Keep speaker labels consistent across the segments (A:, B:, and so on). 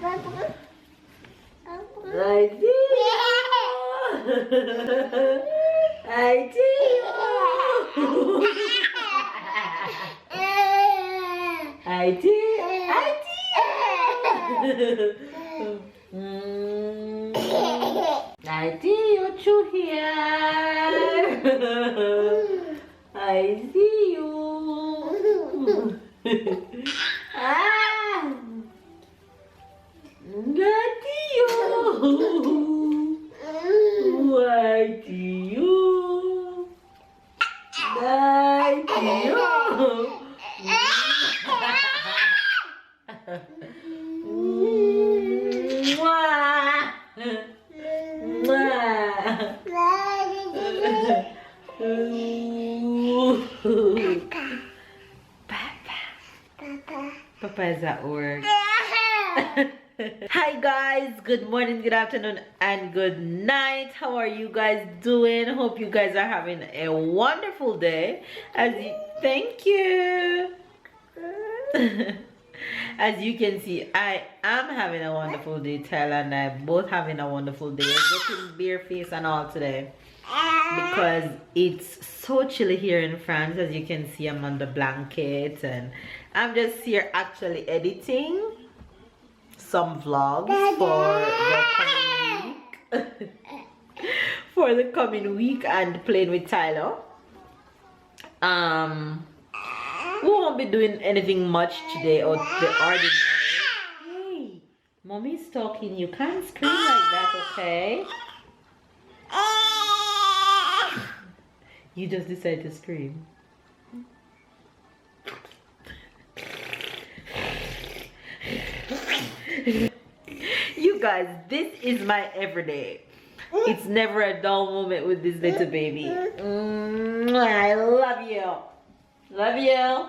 A: I see you. I see you. I see. I see. I see you through here. I see you. Ah. I see you. I see you. I see you. Mwah. Mwah. Papa is at work. Hi guys, good morning, good afternoon, and good night. How are you guys doing? Hope you guys are having a wonderful day. Thank you. As you can see, I am having a wonderful day. Tyler and I both having a wonderful day. We're getting bare face and all today because it's so chilly here in France. As you can see, I'm on the blanket and I'm just here actually editing some vlogs for the coming week. For the coming week and playing with Tyler. We won't be doing anything much today or the ordinary. Hey, mommy's talking. You can't scream like that, okay? You just decided to scream. You guys, this is my everyday. It's never a dull moment with this little baby. I love you. Love you.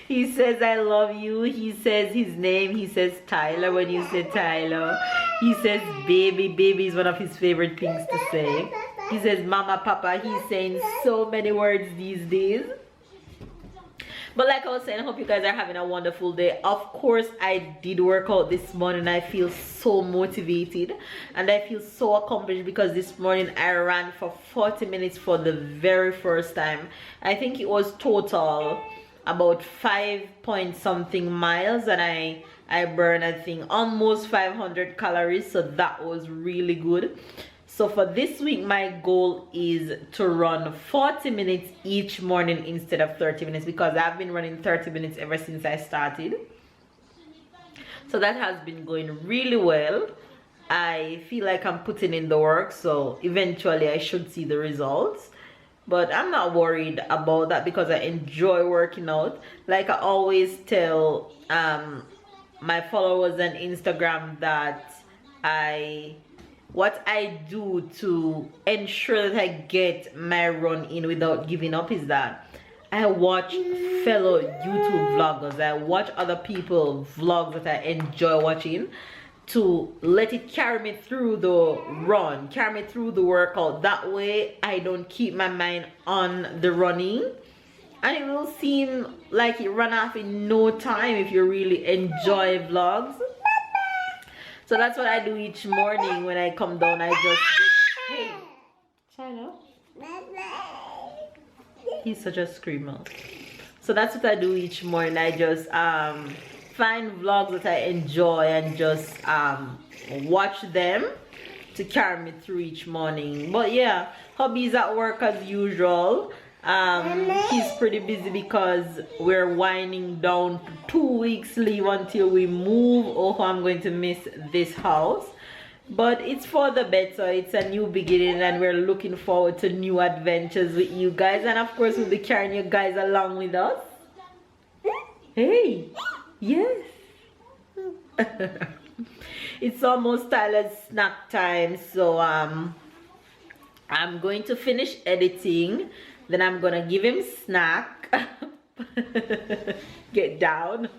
A: He says I love you. He says his name. He says Tyler when you say Tyler. He says baby. Baby is one of his favorite things to say. He says mama, papa. He's saying so many words these days. But like I was saying, I hope you guys are having a wonderful day. Of course, I did work out this morning. I feel so motivated and I feel so accomplished because this morning I ran for 40 minutes for the very first time. I think it was total about 5 point something miles and I burned, I think, almost 500 calories. So that was really good. So for this week, my goal is to run 40 minutes each morning instead of 30 minutes because I've been running 30 minutes ever since I started. So that has been going really well. I feel like I'm putting in the work, so eventually I should see the results. But I'm not worried about that because I enjoy working out. Like I always tell my followers on Instagram that what I do to ensure that I get my run in without giving up is that I watch fellow YouTube vloggers. I watch other people vlogs that I enjoy watching to let it carry me through the run, carry me through the workout. That way I don't keep my mind on the running and it will seem like it ran off in no time if you really enjoy vlogs. So that's what I do each morning when I come down. I just get, hey, China. He's such a screamer. So that's what I do each morning. I just find vlogs that I enjoy and just watch them to carry me through each morning. But yeah, hubby's at work as usual. He's pretty busy because we're winding down to 2 weeks leave until we move. Oh, I'm going to miss this house, but it's for the better. It's a new beginning and we're looking forward to new adventures with you guys, and of course we'll be carrying you guys along with us. Hey, yes. It's almost Tyler's snack time, so I'm going to finish editing. Then I'm gonna give him snack. Get down.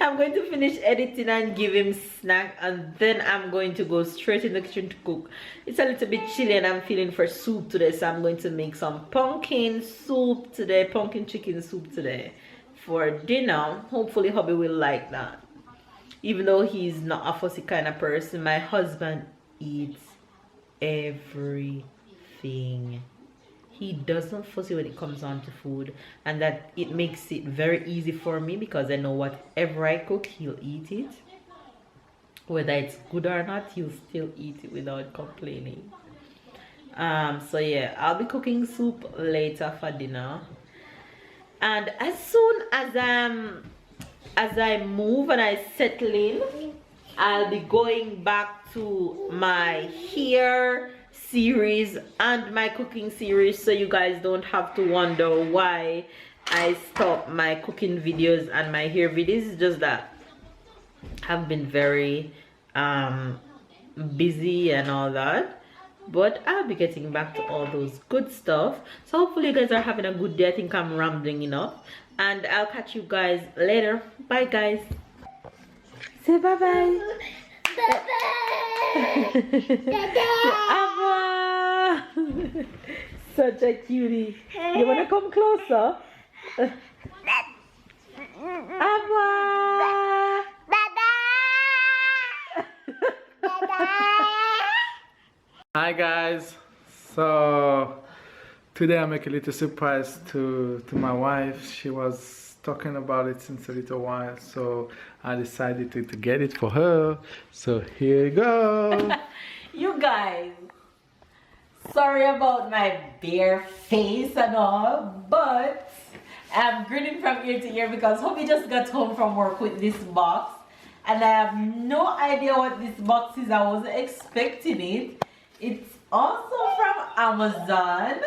A: I'm going to finish editing and give him snack, and then I'm going to go straight in the kitchen to cook. It's a little bit chilly and I'm feeling for soup today, so I'm going to make some pumpkin soup today, pumpkin chicken soup today. for dinner. Hopefully hubby will like that. Even though he's not a fussy kind of person, my husband eats everything. He doesn't fussy when it comes on to food, and that it makes it very easy for me because I know whatever I cook, he'll eat it. Whether it's good or not, he'll still eat it without complaining. So yeah, I'll be cooking soup later for dinner, and as soon as I move and I settle in, I'll be going back to my hair series and my cooking series, so you guys don't have to wonder why I stopped my cooking videos and my hair videos. It's just that I've been very busy and all that, but I'll be getting back to all those good stuff. So hopefully you guys are having a good day. I think I'm rambling enough, and I'll catch you guys later. Bye guys. Say bye bye. Bye bye. Such a cutie. You wanna come closer? Abba.
B: Hi guys, so today I make a little surprise to my wife. She was talking about it since a little while, so I decided to get it for her. So here you go.
A: You guys, sorry about my bare face and all, but I'm grinning from ear to ear because hubby just got home from work with this box, and I have no idea what this box is. I wasn't expecting it. It's also from Amazon.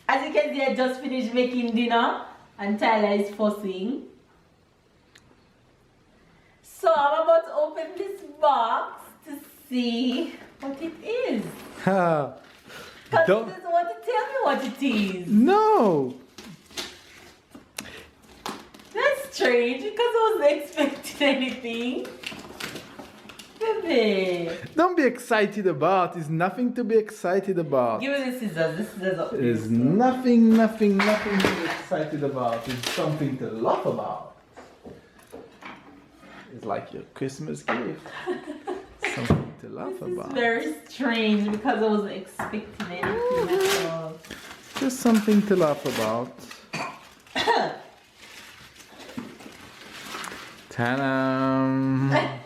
A: As you can see, I just finished making dinner and Tyler is fussing. So I'm about to open this box to see what it is. Because he doesn't want to tell me what it is.
B: No!
A: That's strange because I wasn't expecting anything. Baby.
B: Don't be excited about. It's nothing to be excited about.
A: Give me the scissors. The scissors up.
B: It's nothing to be excited about. It's something to laugh about. It's like your Christmas gift. Something to laugh about.
A: It's very strange because I wasn't expecting anything at all.
B: Just something to laugh about. Ta-da!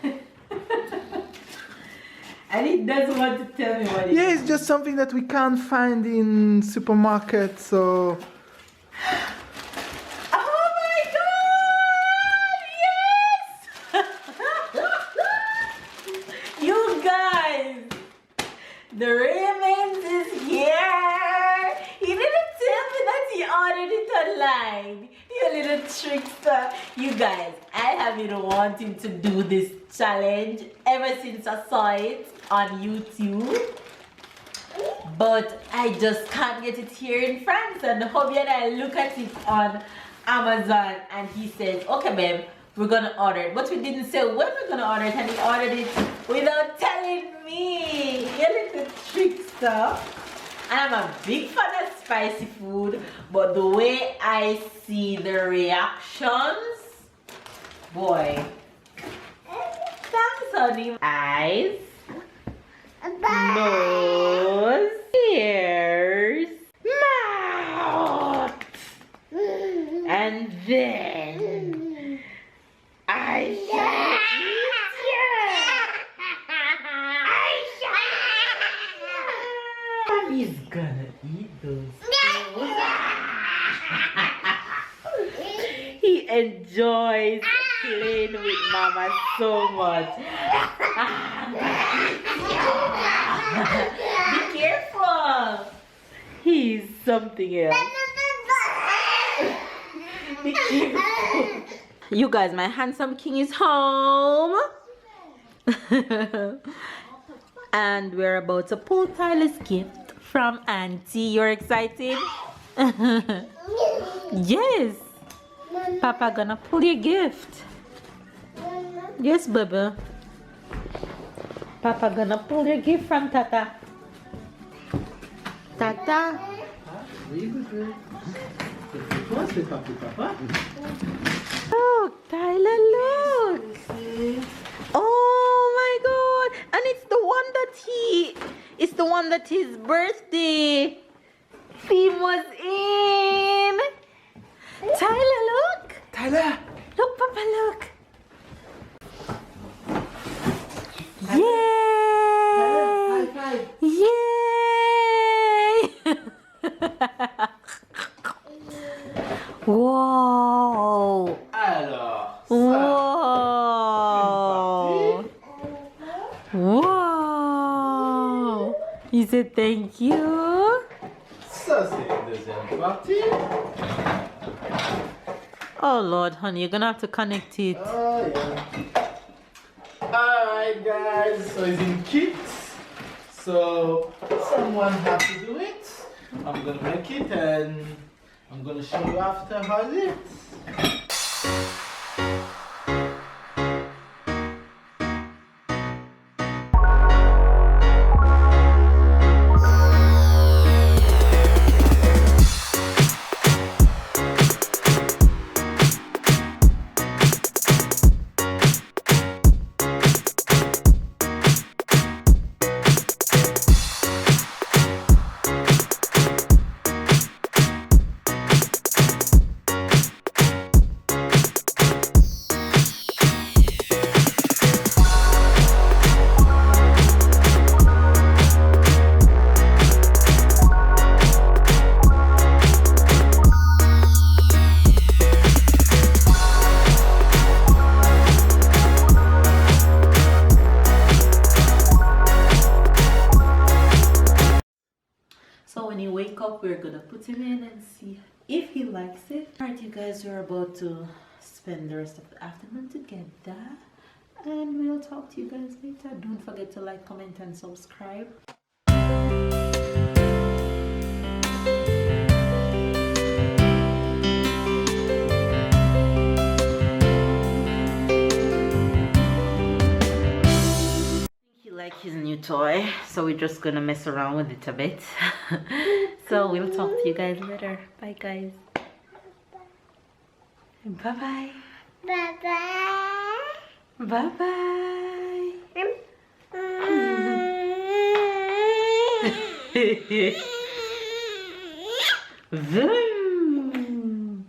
A: And he doesn't want to tell me what it is.
B: Yeah, it's just something that we can't find in supermarkets, so...
A: Oh my god! Yes! You guys! The Raymond is here! He didn't tell me that he ordered it online. You little trickster. You guys, I have been wanting to do this challenge ever since I saw it on YouTube, but I just can't get it here in France. And hubby and I look at it on Amazon and he says, okay babe, we're gonna order it, but we didn't say when we're gonna order it, and he ordered it without telling me. You little trickster. And I'm a big fan of spicy food, but the way I see the reactions, boy. Thanks honey. Eyes, nose, ears, mouth, and then I shall eat you. He's gonna eat those. He enjoys playing with mama so much. Be careful. He's something else. Be careful. You guys, my handsome king is home. And we're about to pull Tyler's gift from Auntie. You're excited? Yes. Papa gonna pull your gift. Yes, baby. Papa gonna pull your gift from Tata. Tata.
B: Oui, bébé. C'est toi, c'est pas pour papa.
A: them that his birthday theme was in. Tyler, look.
B: Tyler.
A: Look, Papa, look. Yay!
B: High five.
A: Yay! Whoa!
B: Alors, ça.
A: Whoa! Whoa! He said thank you.
B: Ça, c'est la deuxième partie.
A: Oh Lord, honey, you're gonna have to connect it.
B: Oh, yeah. Alright, guys. So it's in kits. So someone has to do it. I'm gonna make it and I'm gonna show you after how it is.
A: So when you wake up, we're gonna put him in and see if he likes it. Alright, you guys, we're about to spend the rest of the afternoon together, and we'll talk to you guys later. Don't forget to like, comment, and subscribe. He likes his new toy, so we're just gonna mess around with it a bit. So we'll talk to you guys later. Bye, guys. Bye bye.
C: Bye bye.
A: Bye bye. Vroom.